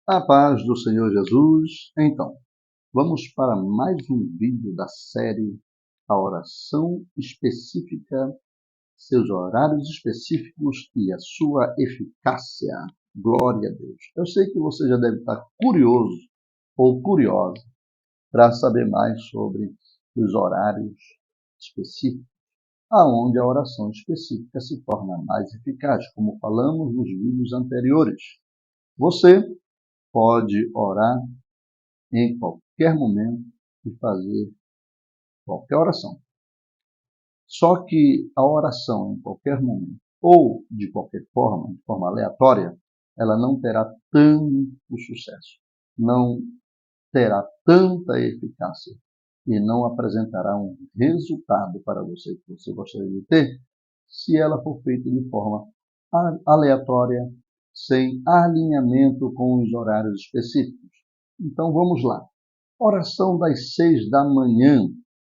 A paz do Senhor Jesus. Então, vamos para mais um vídeo da série A Oração Específica, seus horários específicos e a sua eficácia. Glória a Deus. Eu sei que você já deve estar curioso ou curiosa para saber mais sobre os horários específicos, aonde a oração específica se torna mais eficaz, como falamos nos vídeos anteriores. Você pode orar em qualquer momento e fazer qualquer oração. Só que a oração em qualquer momento ou de forma aleatória, ela não terá tanto sucesso, não terá tanta eficácia e não apresentará um resultado para você que você gostaria de ter se ela for feita de forma aleatória, sem alinhamento com os horários específicos. Então vamos lá. Oração das 6 da manhã.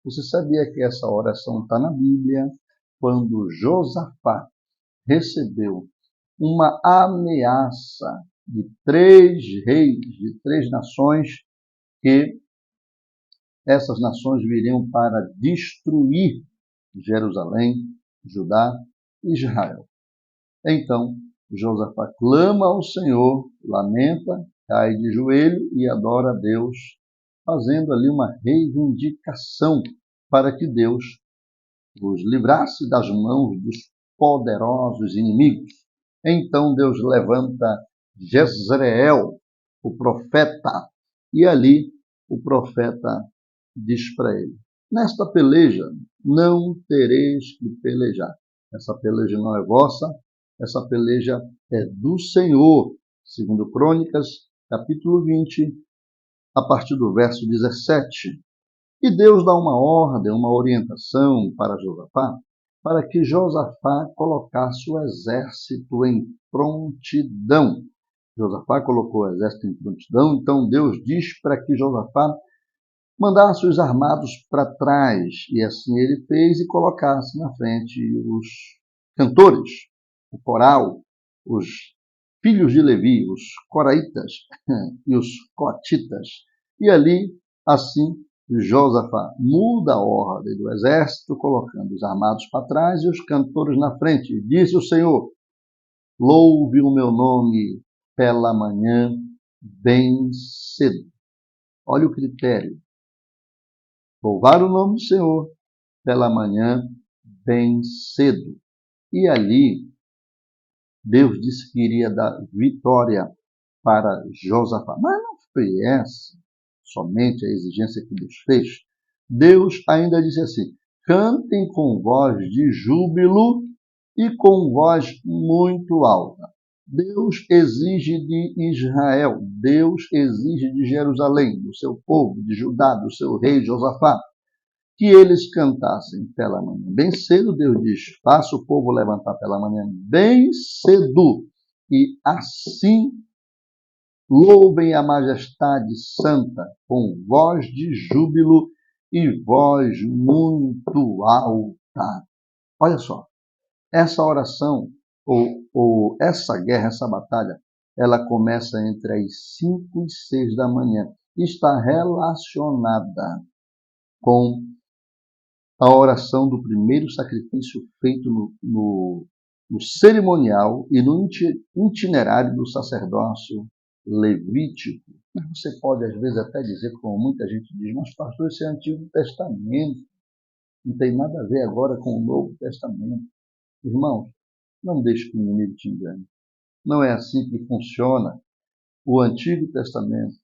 Você sabia que essa oração está na Bíblia? Quando Josafá recebeu uma ameaça de 3 reis, de 3 nações, que essas nações viriam para destruir Jerusalém, Judá e Israel. Então, Josafá clama ao Senhor, lamenta, cai de joelho e adora a Deus, fazendo ali uma reivindicação para que Deus os livrasse das mãos dos poderosos inimigos. Então Deus levanta Jezreel, o profeta, e ali o profeta diz para ele: nesta peleja não tereis que pelejar. Essa peleja não é vossa, essa peleja é do Senhor. Segundo Crônicas, capítulo 20, a partir do verso 17. E Deus dá uma ordem, uma orientação para Josafá, para que Josafá colocasse o exército em prontidão. Josafá colocou o exército em prontidão, então Deus diz para que Josafá mandasse os armados para trás, e assim ele fez, e colocasse na frente os cantores, o coral, os filhos de Levi, os coraitas e os coatitas. E ali, assim, Josafá muda a ordem do exército, colocando os armados para trás e os cantores na frente. Disse o Senhor: louve o meu nome pela manhã, bem cedo. Olha o critério. Louvar o nome do Senhor pela manhã, bem cedo. E ali, Deus disse que iria dar vitória para Josafá. Mas não foi essa somente a exigência que Deus fez. Deus ainda disse assim: cantem com voz de júbilo e com voz muito alta. Deus exige de Israel, Deus exige de Jerusalém, do seu povo, de Judá, do seu rei Josafá, que eles cantassem pela manhã bem cedo. Deus diz: faça o povo levantar pela manhã bem cedo, e assim louvem a majestade santa com voz de júbilo e voz muito alta. Olha só, essa oração, ou essa guerra, essa batalha, ela começa entre as 5 e 6 da manhã. Está relacionada com a oração do primeiro sacrifício feito no cerimonial e no itinerário do sacerdócio levítico. Mas você pode, às vezes, até dizer, como muita gente diz: mas pastor, esse é Antigo Testamento, não tem nada a ver agora com o Novo Testamento. Irmãos, não deixe que o inimigo te engane. Não é assim que funciona o Antigo Testamento,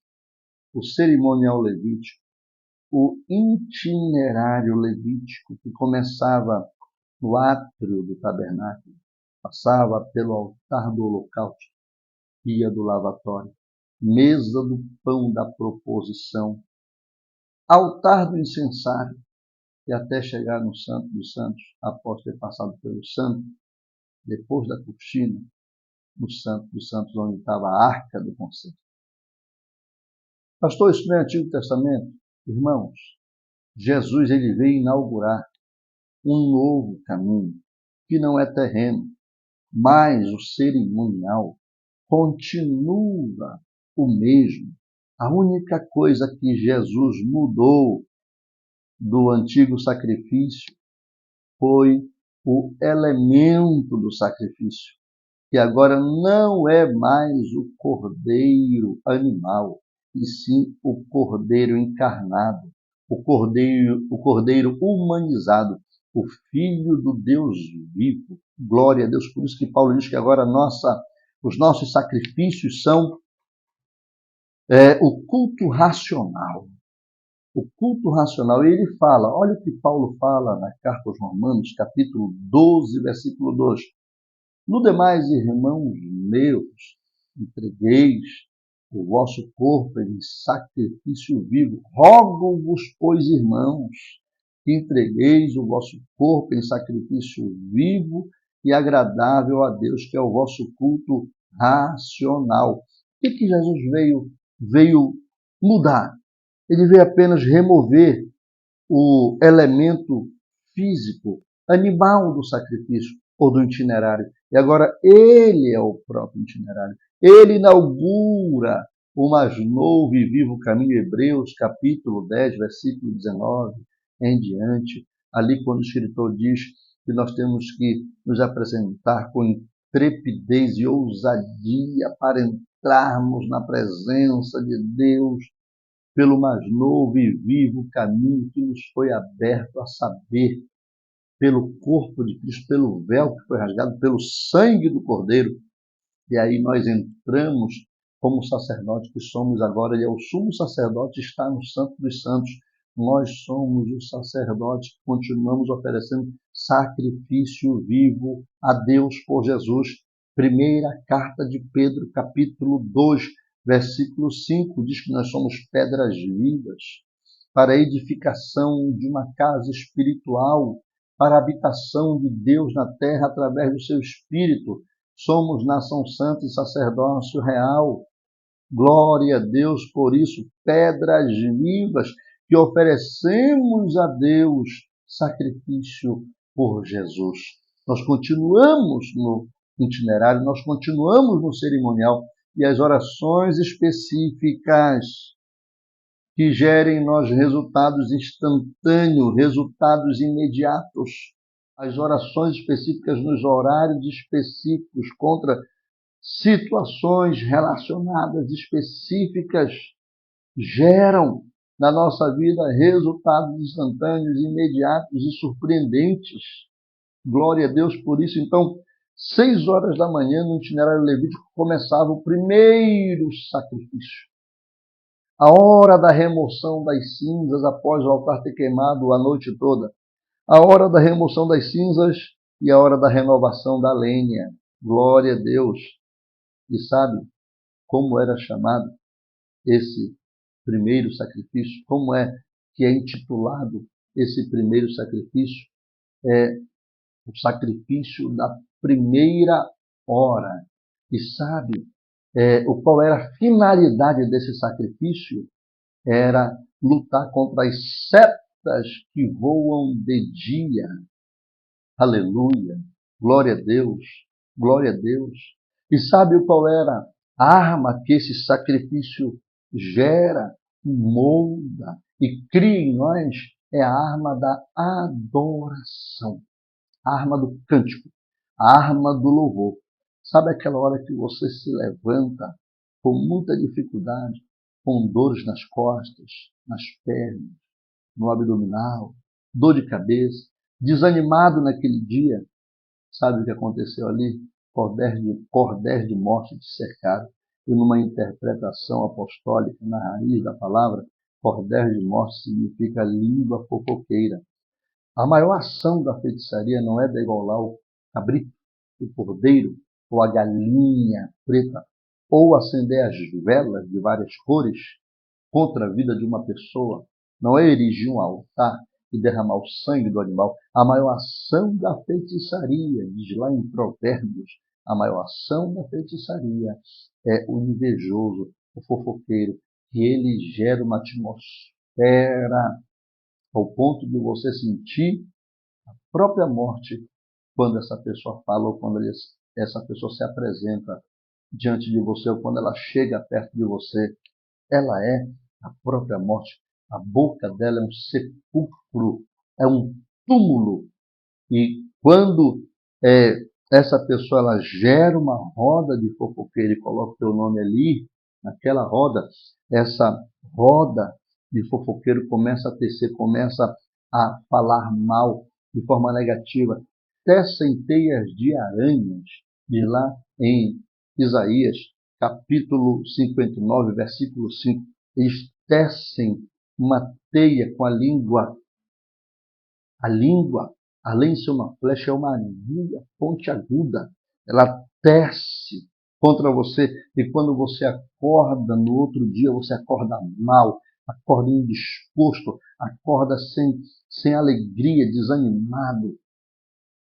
o cerimonial levítico, o itinerário levítico, que começava no átrio do tabernáculo, passava pelo altar do holocausto, pia do lavatório, mesa do pão da proposição, altar do incensário, e até chegar no Santo dos Santos, após ter passado pelo santo, depois da cortina, no Santo dos Santos, onde estava a arca do concerto. Pastor, isso não é Antigo Testamento? Irmãos, Jesus ele veio inaugurar um novo caminho, que não é terreno, mas o cerimonial continua o mesmo. A única coisa que Jesus mudou do antigo sacrifício foi o elemento do sacrifício, que agora não é mais o cordeiro animal, e sim o cordeiro encarnado, o cordeiro humanizado, o Filho do Deus vivo. Glória a Deus. Por isso que Paulo diz que agora os nossos sacrifícios são o culto racional. O culto racional. E ele fala, olha o que Paulo fala na carta aos Romanos, capítulo 12, versículo 2. No demais, irmãos meus, entregueis o vosso corpo em sacrifício vivo. Rogo-vos, pois, irmãos, que entregueis o vosso corpo em sacrifício vivo e agradável a Deus, que é o vosso culto racional. O que Jesus veio mudar? Ele veio apenas remover o elemento físico, animal do sacrifício ou do itinerário. E agora ele é o próprio itinerário. Ele inaugura o mais novo e vivo caminho. Hebreus, capítulo 10, versículo 19 em diante. Ali quando o escritor diz que nós temos que nos apresentar com intrepidez e ousadia para entrarmos na presença de Deus pelo mais novo e vivo caminho que nos foi aberto, a saber, pelo corpo de Cristo, pelo véu que foi rasgado, pelo sangue do Cordeiro. E aí nós entramos como sacerdote que somos agora, e é o sumo sacerdote está no Santo dos Santos. Nós somos os sacerdotes que continuamos oferecendo sacrifício vivo a Deus por Jesus. Primeira carta de Pedro, capítulo 2, versículo 5, diz que nós somos pedras vivas para a edificação de uma casa espiritual, para a habitação de Deus na terra através do seu Espírito. Somos nação santa e sacerdócio real. Glória a Deus por isso, pedras vivas que oferecemos a Deus sacrifício por Jesus. Nós continuamos no itinerário, nós continuamos no cerimonial e as orações específicas que gerem em nós resultados instantâneos, resultados imediatos. As orações específicas nos horários específicos contra situações relacionadas específicas geram na nossa vida resultados instantâneos, imediatos e surpreendentes. Glória a Deus por isso. Então, 6 horas da manhã, no itinerário levítico, começava o primeiro sacrifício. A hora da remoção das cinzas após o altar ter queimado a noite toda. A hora da remoção das cinzas e a hora da renovação da lenha. Glória a Deus. E sabe como era chamado esse primeiro sacrifício? Como é que é intitulado esse primeiro sacrifício? É o sacrifício da primeira hora. E sabe qual era a finalidade desse sacrifício? Era lutar contra as setas que voam de dia. Aleluia! Glória a Deus! Glória a Deus! E sabe qual era a arma que esse sacrifício gera, molda e cria em nós? É a arma da adoração, a arma do cântico, a arma do louvor. Sabe aquela hora que você se levanta com muita dificuldade, com dores nas costas, nas pernas, no abdominal, dor de cabeça, desanimado naquele dia? Sabe o que aconteceu ali? Cordéis de morte te cercaram. E numa interpretação apostólica, na raiz da palavra, cordéis de morte significa língua fofoqueira. A maior ação da feitiçaria não é degolar o cabrito, o cordeiro, ou a galinha preta, ou acender as velas de várias cores contra a vida de uma pessoa. Não é erigir um altar e derramar o sangue do animal. A maior ação da feitiçaria, diz lá em Provérbios, a maior ação da feitiçaria é o invejoso, o fofoqueiro, que ele gera uma atmosfera ao ponto de você sentir a própria morte quando essa pessoa fala ou quando essa pessoa se apresenta diante de você, ou quando ela chega perto de você, ela é a própria morte. A boca dela é um sepulcro, é um túmulo. E quando essa pessoa ela gera uma roda de fofoqueiro e coloca o teu nome ali, naquela roda, essa roda de fofoqueiro começa a tecer, começa a falar mal de forma negativa. Tecem teias de aranhas, de lá em Isaías, capítulo 59, versículo 5. Eles tecem uma teia com a língua. A língua, além de ser uma flecha, é uma agulha pontiaguda. Ela tece contra você. E quando você acorda no outro dia, você acorda mal, acorda indisposto, acorda sem alegria, desanimado,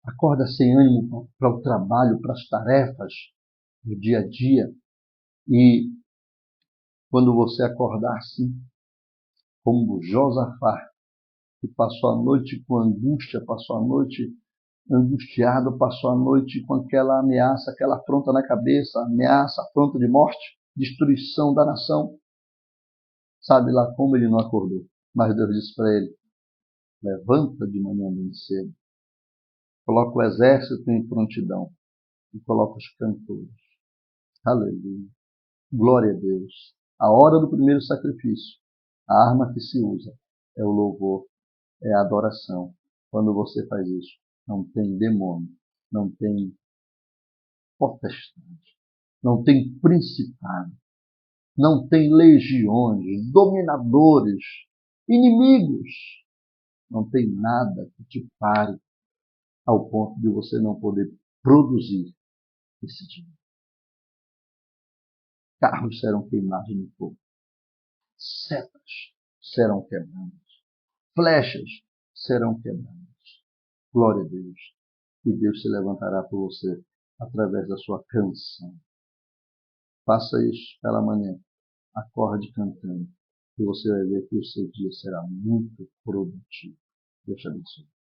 acorda sem ânimo para o trabalho, para as tarefas do dia a dia. E quando você acordar assim, como Josafá, que passou a noite com angústia, passou a noite angustiado, passou a noite com aquela ameaça, aquela afronta na cabeça, ameaça, afronta de morte, destruição da nação. Sabe lá como ele não acordou. Mas Deus disse para ele, levanta de manhã bem cedo, coloca o exército em prontidão e coloca os cantores. Aleluia. Glória a Deus. A hora do primeiro sacrifício, a arma que se usa é o louvor, é a adoração. Quando você faz isso, não tem demônio, não tem potestade, não tem principado, não tem legiões, dominadores, inimigos. Não tem nada que te pare ao ponto de você não poder produzir esse dia. Carros serão queimados no fogo, setas serão quebradas, flechas serão quebradas. Glória a Deus. E Deus se levantará por você através da sua canção. Faça isso pela manhã. Acorde cantando. E você vai ver que o seu dia será muito produtivo. Deus te abençoe.